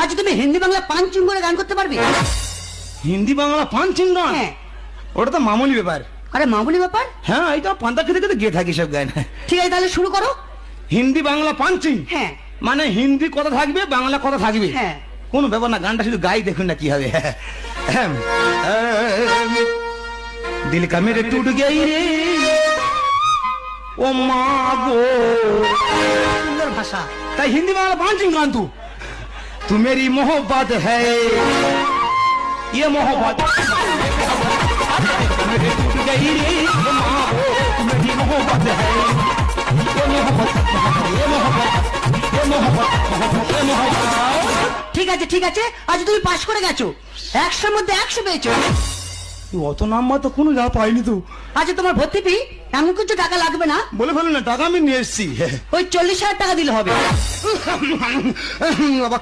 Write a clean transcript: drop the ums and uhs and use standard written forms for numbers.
আজ তুমি হিন্দি বাংলা পাঞ্চিং করে গান করতে পারবে? হিন্দি বাংলা পাঞ্চিং গান? হ্যাঁ। ওটা তো মামুলি ব্যাপার। আরে মামুলি ব্যাপার? হ্যাঁ, এই তো পান্তা খেতে খেতে গিয়ে থাকি সব গান। ঠিক আছে, তাহলে শুরু করো। হিন্দি বাংলা পাঞ্চিং? হ্যাঁ। মানে হিন্দি কথা থাকবে, বাংলা কথা থাকবে। হ্যাঁ। কোনো ব্যাপার না, গানটা শুধু গাই, দেখুন না কি হবে। দিল কা মেরে টুট গই রে ও মা গো। সুন্দর ভাষা। তাই হিন্দি বাংলা পাঞ্চিং গান তু মেরি মোহব্বত হ্যায় ये मोहब्बत मेरे टूट गई रे माँ वो मेरी मोहब्बत है ये मोहब्बत ये मोहब्बत ये मोहब्बत ये मोहब्बत। ঠিক আছে ঠিক আছে, আজ তুমি পাশ করে গেছো, 100-র মধ্যে 100 পেয়েছো। অত নাম্বার তো কোনো যা পাইনি তো। আজ তোমার ভর্তি ফি এমন কিছু টাকা লাগবে না। বলে ফেলুন না, টাকা আমি নিয়ে এসছি। ওই 40,000 টাকা দিলে হবে। বাবা